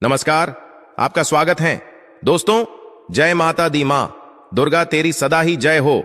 नमस्कार, आपका स्वागत है। दोस्तों, जय माता दी मां दुर्गा तेरी सदा ही जय हो।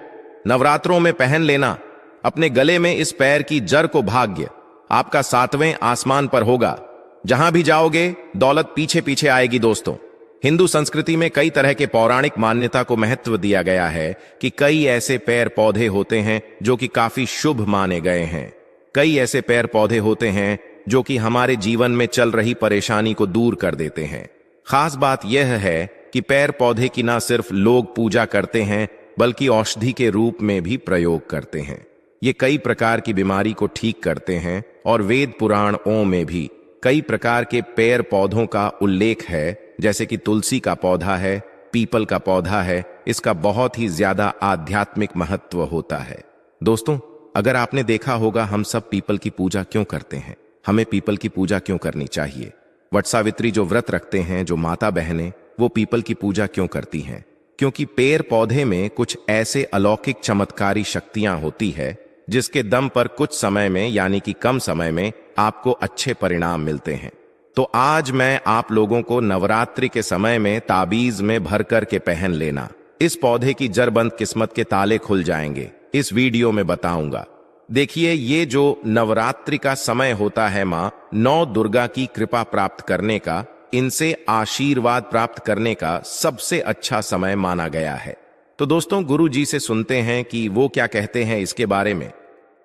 नवरात्रों में पहन लेना अपने गले में इस पैर की जर को भाग्य आपका 7वें आसमान पर होगा। जहां भी जाओगे दौलत पीछे पीछे आएगी। दोस्तों, हिंदू संस्कृति में कई तरह के पौराणिक मान्यता को महत्व दिया गया है कि कई ऐसे पेड़ पौधे होते हैं जो कि काफी शुभ माने गए हैं। कई ऐसे पेड़ पौधे होते हैं जो कि हमारे जीवन में चल रही परेशानी को दूर कर देते हैं। खास बात यह है कि पेड़ पौधे की ना सिर्फ लोग पूजा करते हैं बल्कि औषधि के रूप में भी प्रयोग करते हैं। ये कई प्रकार की बीमारी को ठीक करते हैं और वेद पुराणों में भी कई प्रकार के पेड़ पौधों का उल्लेख है, जैसे कि तुलसी का पौधा है, पीपल का पौधा है। इसका बहुत ही ज्यादा आध्यात्मिक महत्व होता है। दोस्तों, अगर आपने देखा होगा हम सब पीपल की पूजा क्यों करते हैं, हमें पीपल की पूजा क्यों करनी चाहिए। वट सावित्री जो व्रत रखते हैं, जो माता बहनें, वो पीपल की पूजा क्यों करती हैं? क्योंकि पेड़ पौधे में कुछ ऐसे अलौकिक चमत्कारी शक्तियां होती है जिसके दम पर कुछ समय में यानी कि कम समय में आपको अच्छे परिणाम मिलते हैं। तो आज मैं आप लोगों को नवरात्रि के समय में ताबीज में भर कर के पहन लेना, इस पौधे की जरबंद किस्मत के ताले खुल जाएंगे, इस वीडियो में बताऊंगा। देखिए, ये जो नवरात्रि का समय होता है, मां नौ दुर्गा की कृपा प्राप्त करने का, इनसे आशीर्वाद प्राप्त करने का सबसे अच्छा समय माना गया है। तो दोस्तों, गुरु जी से सुनते हैं कि वो क्या कहते हैं इसके बारे में।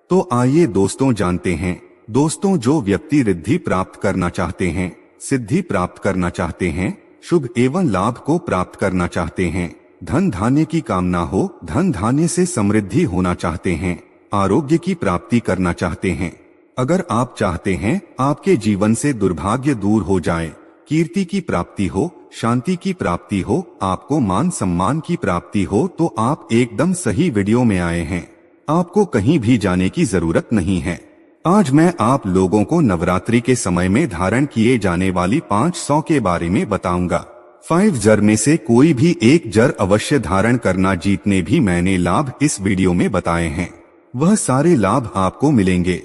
तो आइए दोस्तों जानते हैं। दोस्तों, जो व्यक्ति रिद्धि प्राप्त करना चाहते हैं, सिद्धि प्राप्त करना चाहते हैं, शुभ एवं लाभ को प्राप्त करना चाहते हैं, धन धान्य की कामना हो, धन धान्य से समृद्धि होना चाहते हैं, आरोग्य की प्राप्ति करना चाहते हैं, अगर आप चाहते हैं आपके जीवन से दुर्भाग्य दूर हो जाए, कीर्ति की प्राप्ति हो, शांति की प्राप्ति हो, आपको मान सम्मान की प्राप्ति हो, तो आप एकदम सही वीडियो में आए हैं। आपको कहीं भी जाने की जरूरत नहीं है। आज मैं आप लोगों को नवरात्रि के समय में धारण किए जाने वाली 500 के बारे में बताऊंगा। 5 जर में से कोई भी एक जर अवश्य धारण करना, जितने भी मैंने लाभ इस वीडियो में बताए हैं वह सारे लाभ आपको मिलेंगे।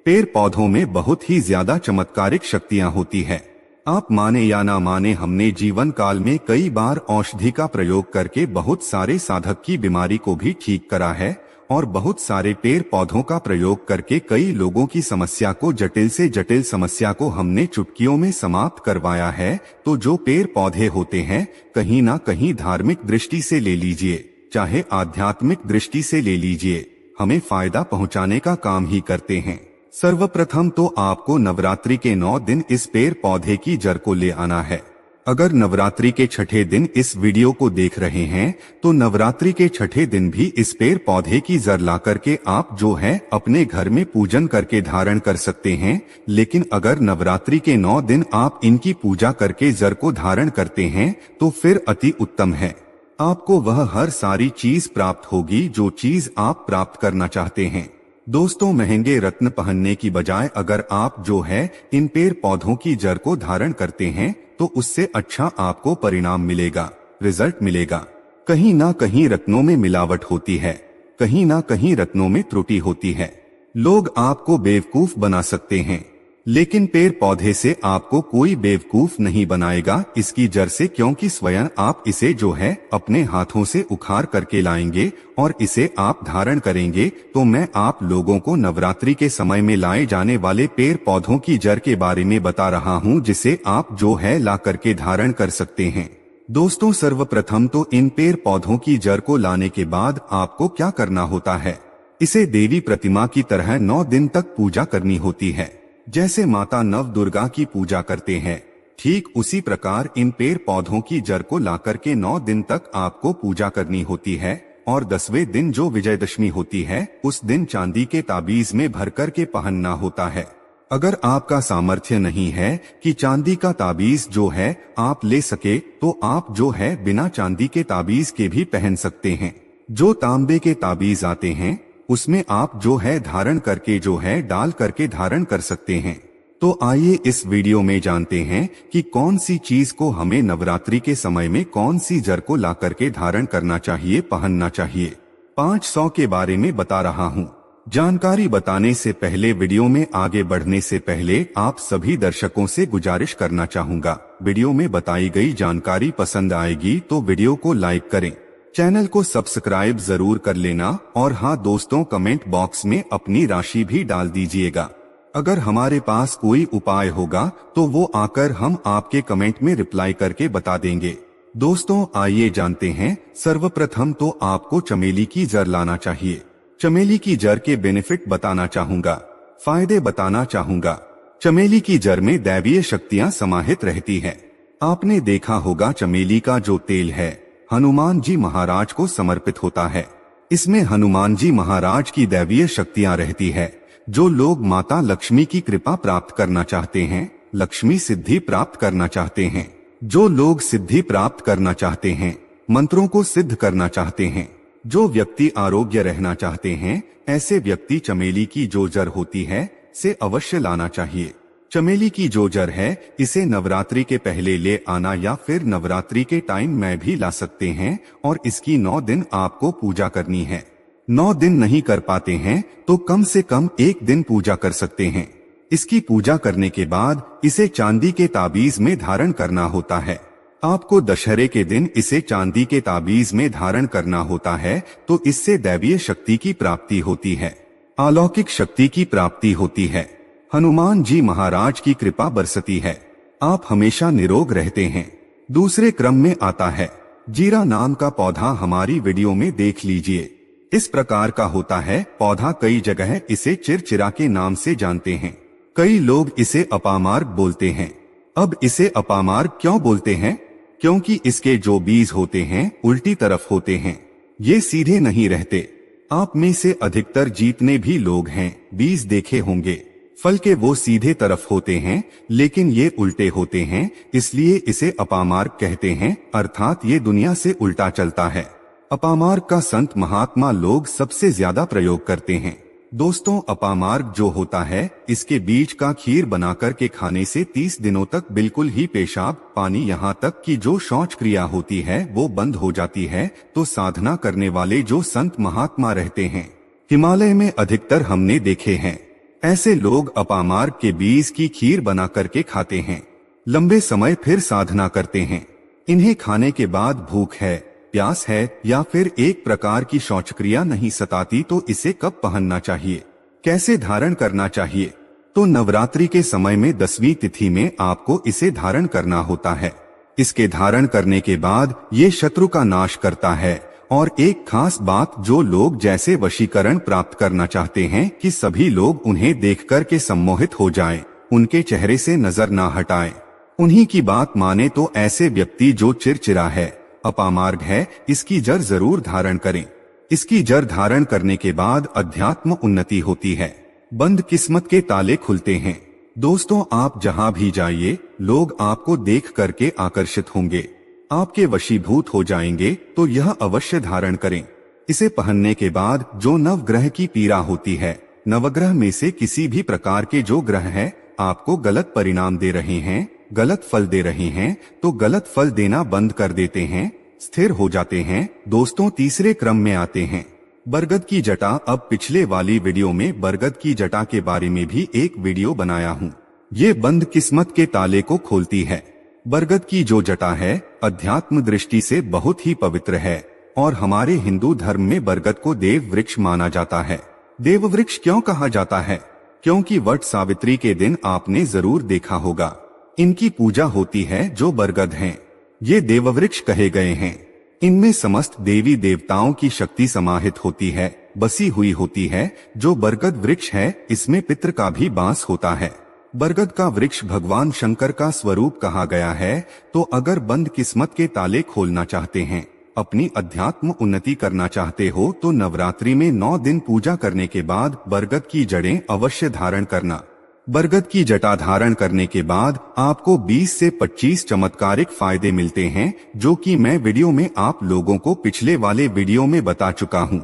पेड़ पौधों में बहुत ही ज्यादा चमत्कारिक शक्तियां होती है। आप माने या ना माने, हमने जीवन काल में कई बार औषधि का प्रयोग करके बहुत सारे साधक की बीमारी को भी ठीक करा है और बहुत सारे पेड़ पौधों का प्रयोग करके कई लोगों की समस्या को, जटिल से जटिल समस्या को हमने चुटकियों में समाप्त करवाया है। तो जो पेड़ पौधे होते हैं, कहीं ना कहीं धार्मिक दृष्टि से ले लीजिए, चाहे आध्यात्मिक दृष्टि से ले लीजिए, हमें फायदा पहुंचाने का काम ही करते हैं। सर्वप्रथम तो आपको नवरात्रि के 9 दिन इस पेड़ पौधे की जड़ को ले आना है। अगर नवरात्रि के छठे दिन इस वीडियो को देख रहे हैं तो नवरात्रि के छठे दिन भी इस पेड़ पौधे की जड़ ला करके आप जो है अपने घर में पूजन करके धारण कर सकते हैं। लेकिन अगर नवरात्रि के 9 दिन आप इनकी पूजा करके जड़ को धारण करते हैं तो फिर अति उत्तम है। आपको वह हर सारी चीज प्राप्त होगी जो चीज आप प्राप्त करना चाहते हैं। दोस्तों, महंगे रत्न पहनने की बजाय अगर आप जो है इन पेड़ पौधों की जड़ को धारण करते हैं तो उससे अच्छा आपको परिणाम मिलेगा, रिजल्ट मिलेगा। कहीं ना कहीं रत्नों में मिलावट होती है, कहीं ना कहीं रत्नों में त्रुटि होती है। लोग आपको बेवकूफ बना सकते हैं, लेकिन पेड़ पौधे से आपको कोई बेवकूफ नहीं बनाएगा इसकी जड़ से, क्योंकि स्वयं आप इसे जो है अपने हाथों से उखाड़ करके लाएंगे और इसे आप धारण करेंगे। तो मैं आप लोगों को नवरात्रि के समय में लाए जाने वाले पेड़ पौधों की जड़ के बारे में बता रहा हूं, जिसे आप जो है ला करके धारण कर सकते हैं। दोस्तों, सर्वप्रथम तो इन पेड़ पौधों की जड़ को लाने के बाद आपको क्या करना होता है, इसे देवी प्रतिमा की तरह 9 दिन तक पूजा करनी होती है। जैसे माता नव दुर्गा की पूजा करते हैं, ठीक उसी प्रकार इन पेड़ पौधों की जड़ को लाकर के 9 दिन तक आपको पूजा करनी होती है। और 10वें दिन जो विजयदशमी होती है, उस दिन चांदी के ताबीज में भरकर के पहनना होता है। अगर आपका सामर्थ्य नहीं है कि चांदी का ताबीज जो है आप ले सके, तो आप जो है बिना चांदी के ताबीज के भी पहन सकते हैं। जो तांबे के ताबीज आते हैं उसमें आप जो है धारण करके जो है डाल करके धारण कर सकते हैं। तो आइए इस वीडियो में जानते हैं कि कौन सी चीज को हमें नवरात्रि के समय में कौन सी जड़ को ला करके धारण करना चाहिए, पहनना चाहिए। 500 के बारे में बता रहा हूँ। जानकारी बताने से पहले, वीडियो में आगे बढ़ने से पहले आप सभी दर्शकों से गुजारिश करना चाहूंगा वीडियो में बताई गई जानकारी पसंद आएगी तो वीडियो को लाइक करें, चैनल को सब्सक्राइब जरूर कर लेना और हाँ दोस्तों, कमेंट बॉक्स में अपनी राशि भी डाल दीजिएगा। अगर हमारे पास कोई उपाय होगा तो वो आकर हम आपके कमेंट में रिप्लाई करके बता देंगे। दोस्तों आइए जानते हैं। सर्वप्रथम तो आपको चमेली की जड़ लाना चाहिए। चमेली की जड़ के बेनिफिट बताना चाहूंगा, फायदे बताना चाहूंगा। चमेली की जड़ में दैवीय शक्तियां समाहित रहती है। आपने देखा होगा चमेली का जो तेल है हनुमान जी महाराज को समर्पित होता है। इसमें हनुमान जी महाराज की दैवीय शक्तियां रहती है। जो लोग माता लक्ष्मी की कृपा प्राप्त करना चाहते हैं, लक्ष्मी सिद्धि प्राप्त करना चाहते हैं, जो लोग सिद्धि प्राप्त करना चाहते हैं, मंत्रों को सिद्ध करना चाहते हैं, जो व्यक्ति आरोग्य रहना चाहते हैं, ऐसे व्यक्ति चमेली की जो जड़ होती है से अवश्य लाना चाहिए। चमेली की जो जड़ है इसे नवरात्रि के पहले ले आना या फिर नवरात्रि के टाइम में भी ला सकते हैं और इसकी 9 दिन आपको पूजा करनी है। 9 दिन नहीं कर पाते हैं तो कम से कम 1 दिन पूजा कर सकते हैं। इसकी पूजा करने के बाद इसे चांदी के ताबीज में धारण करना होता है। आपको दशहरे के दिन इसे चांदी के ताबीज में धारण करना होता है तो इससे दैवीय शक्ति की प्राप्ति होती है, अलौकिक शक्ति की प्राप्ति होती है, हनुमान जी महाराज की कृपा बरसती है, आप हमेशा निरोग रहते हैं। दूसरे क्रम में आता है जीरा नाम का पौधा। हमारी वीडियो में देख लीजिए। इस प्रकार का होता है पौधा। कई जगह इसे चिरचिरा के नाम से जानते हैं। कई लोग इसे अपामार्ग बोलते हैं। अब इसे अपामार्ग क्यों बोलते हैं? क्योंकि इसके जो बीज होते हैं उल्टी तरफ होते हैं, ये सीधे नहीं रहते। आप में से अधिकतर जितने भी लोग हैं बीज देखे होंगे, फल के वो सीधे तरफ होते हैं लेकिन ये उल्टे होते हैं, इसलिए इसे अपामार्ग कहते हैं, अर्थात ये दुनिया से उल्टा चलता है। अपामार्ग का संत महात्मा लोग सबसे ज्यादा प्रयोग करते हैं। दोस्तों अपामार्ग जो होता है इसके बीज का खीर बनाकर के खाने से 30 दिनों तक बिल्कुल ही पेशाब पानी यहाँ तक कि जो शौच क्रिया होती है वो बंद हो जाती है। तो साधना करने वाले जो संत महात्मा रहते हैं हिमालय में अधिकतर हमने देखे हैं, ऐसे लोग अपामार्ग के बीज की खीर बना करके खाते हैं, लंबे समय फिर साधना करते हैं। इन्हें खाने के बाद भूख है, प्यास है या फिर एक प्रकार की शौचक्रिया नहीं सताती तो इसे कब पहनना चाहिए, कैसे धारण करना चाहिए? तो नवरात्रि के समय में 10वीं तिथि में आपको इसे धारण करना होता है। इसके धारण करने के बाद ये शत्रु का नाश करता है। और एक खास बात, जो लोग जैसे वशीकरण प्राप्त करना चाहते हैं कि सभी लोग उन्हें देखकर के सम्मोहित हो जाएं, उनके चेहरे से नजर ना हटाएं, उन्हीं की बात माने तो ऐसे व्यक्ति जो चिरचिरा है, अपामार्ग है, इसकी जड़ जरूर धारण करें। इसकी जड़ धारण करने के बाद अध्यात्म उन्नति होती है, बंद किस्मत के ताले खुलते हैं। दोस्तों आप जहां भी जाइए लोग आपको देख करके आकर्षित होंगे, आपके वशीभूत हो जाएंगे। तो यह अवश्य धारण करें। इसे पहनने के बाद जो नवग्रह की पीड़ा होती है, नवग्रह में से किसी भी प्रकार के जो ग्रह है आपको गलत परिणाम दे रहे हैं, गलत फल दे रहे हैं, तो गलत फल देना बंद कर देते हैं, स्थिर हो जाते हैं। दोस्तों तीसरे क्रम में आते हैं बरगद की जटा। अब पिछले वाली वीडियो में बरगद की जटा के बारे में भी एक वीडियो बनाया हूँ। ये बंद किस्मत के ताले को खोलती है। बरगद की जो जटा है अध्यात्म दृष्टि से बहुत ही पवित्र है और हमारे हिंदू धर्म में बरगद को देव वृक्ष माना जाता है। देव वृक्ष क्यों कहा जाता है? क्योंकि वट सावित्री के दिन आपने जरूर देखा होगा इनकी पूजा होती है जो बरगद हैं। ये देववृक्ष कहे गए हैं। इनमें समस्त देवी देवताओं की शक्ति समाहित होती है, बसी हुई होती है। जो बरगद वृक्ष है इसमें पितृ का भी वास होता है। बरगद का वृक्ष भगवान शंकर का स्वरूप कहा गया है। तो अगर बंद किस्मत के ताले खोलना चाहते हैं, अपनी अध्यात्म उन्नति करना चाहते हो तो नवरात्रि में 9 दिन पूजा करने के बाद बरगद की जड़ें अवश्य धारण करना। बरगद की जटा धारण करने के बाद आपको 20 से 25 चमत्कारिक फायदे मिलते हैं, जो कि मैं वीडियो में आप लोगों को पिछले वाले वीडियो में बता चुका हूं।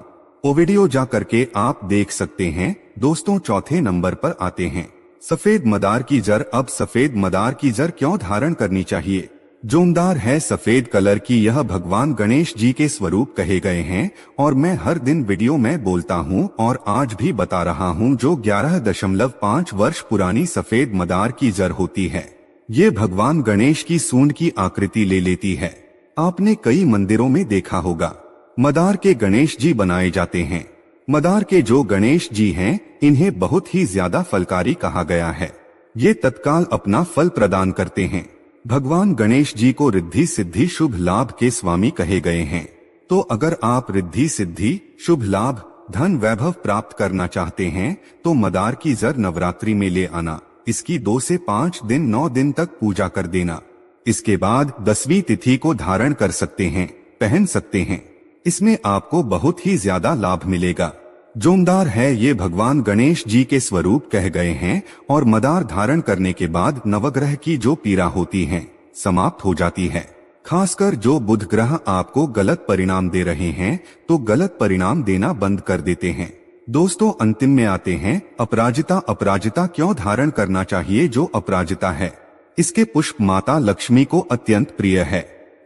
वो वीडियो जा करके आप देख सकते हैं। दोस्तों चौथे नंबर पर आते हैं सफेद मदार की जड़। अब सफेद मदार की जड़ क्यों धारण करनी चाहिए? जोमदार है, सफेद कलर की, यह भगवान गणेश जी के स्वरूप कहे गए हैं और मैं हर दिन वीडियो में बोलता हूं और आज भी बता रहा हूं। जो 11.5 वर्ष पुरानी सफेद मदार की जड़ होती है ये भगवान गणेश की सूंड की आकृति ले लेती है। आपने कई मंदिरों में देखा होगा, मदार के गणेश जी बनाए जाते हैं। मदार के जो गणेश जी हैं, इन्हें बहुत ही ज्यादा फलकारी कहा गया है। ये तत्काल अपना फल प्रदान करते हैं। भगवान गणेश जी को रिद्धि सिद्धि शुभ लाभ के स्वामी कहे गए हैं। तो अगर आप रिद्धि सिद्धि शुभ लाभ धन वैभव प्राप्त करना चाहते हैं तो मदार की जर नवरात्रि में ले आना। इसकी 2 से 5 दिन 9 दिन तक पूजा कर देना। इसके बाद 10वीं तिथि को धारण कर सकते हैं, पहन सकते हैं। इसमें आपको बहुत ही ज्यादा लाभ मिलेगा। जोमदार है, ये भगवान गणेश जी के स्वरूप कह गए हैं और मदार धारण करने के बाद नवग्रह की जो पीड़ा होती है समाप्त हो जाती है। खासकर जो बुध ग्रह आपको गलत परिणाम दे रहे हैं तो गलत परिणाम देना बंद कर देते हैं। दोस्तों, अंतिम में आते हैं अपराजिता। अपराजिता क्यों धारण करना चाहिए? जो अपराजिता है, इसके पुष्प माता लक्ष्मी को अत्यंत प्रिय है।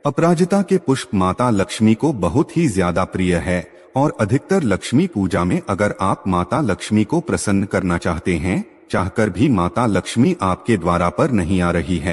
अपराजिता के पुष्प माता लक्ष्मी को बहुत ही ज्यादा प्रिय है और अधिकतर लक्ष्मी पूजा में अगर आप माता लक्ष्मी को प्रसन्न करना चाहते हैं, चाहकर भी माता लक्ष्मी आपके द्वारा पर नहीं आ रही है,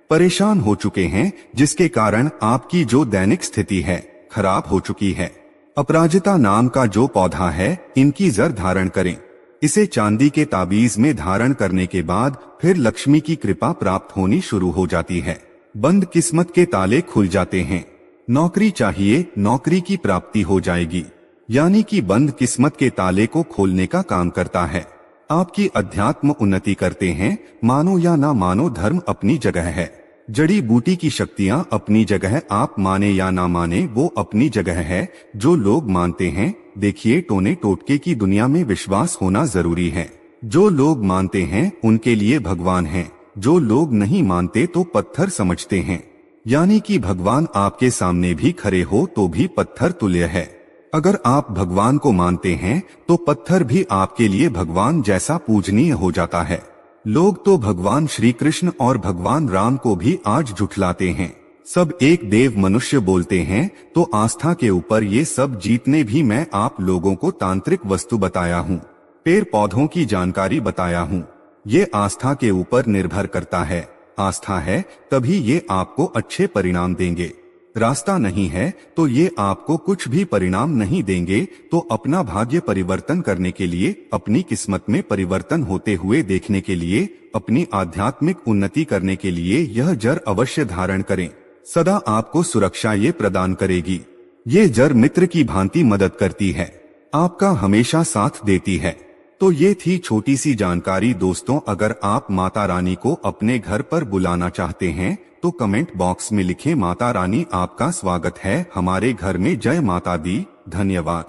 परेशान हो चुके हैं, जिसके कारण आपकी जो दैनिक स्थिति है खराब हो चुकी है, अपराजिता नाम का जो पौधा है, इनकी जड़ धारण करें। इसे चांदी के ताबीज में धारण करने के बाद फिर लक्ष्मी की कृपा प्राप्त होनी शुरू हो जाती है। बंद किस्मत के ताले खुल जाते हैं। नौकरी चाहिए, नौकरी की प्राप्ति हो जाएगी, यानी कि बंद किस्मत के ताले को खोलने का काम करता है। आपकी अध्यात्म उन्नति करते हैं। मानो या ना मानो, धर्म अपनी जगह है, जड़ी बूटी की शक्तियां अपनी जगह, आप माने या ना माने वो अपनी जगह है। जो लोग मानते हैं, देखिए टोने टोटके की दुनिया में विश्वास होना जरूरी है। जो लोग मानते हैं उनके लिए भगवान है, जो लोग नहीं मानते तो पत्थर समझते हैं। यानी कि भगवान आपके सामने भी खड़े हो तो भी पत्थर तुल्य है। अगर आप भगवान को मानते हैं तो पत्थर भी आपके लिए भगवान जैसा पूजनीय हो जाता है। लोग तो भगवान श्री कृष्ण और भगवान राम को भी आज झुठलाते हैं। सब एक देव मनुष्य बोलते हैं, तो आस्था के ऊपर ये सब जीतने भी मैं आप लोगों को तांत्रिक वस्तु बताया हूँ, पेड़ पौधों की जानकारी बताया हूँ। ये आस्था के ऊपर निर्भर करता है। आस्था है तभी ये आपको अच्छे परिणाम देंगे। रास्ता नहीं है तो ये आपको कुछ भी परिणाम नहीं देंगे। तो अपना भाग्य परिवर्तन करने के लिए, अपनी किस्मत में परिवर्तन होते हुए देखने के लिए, अपनी आध्यात्मिक उन्नति करने के लिए यह जड़ अवश्य धारण करें। सदा आपको सुरक्षा ये प्रदान करेगी। ये जड़ मित्र की भांति मदद करती है, आपका हमेशा साथ देती है। तो ये थी छोटी सी जानकारी। दोस्तों, अगर आप माता रानी को अपने घर पर बुलाना चाहते हैं तो कमेंट बॉक्स में लिखें, माता रानी आपका स्वागत है हमारे घर में, जय माता दी। धन्यवाद।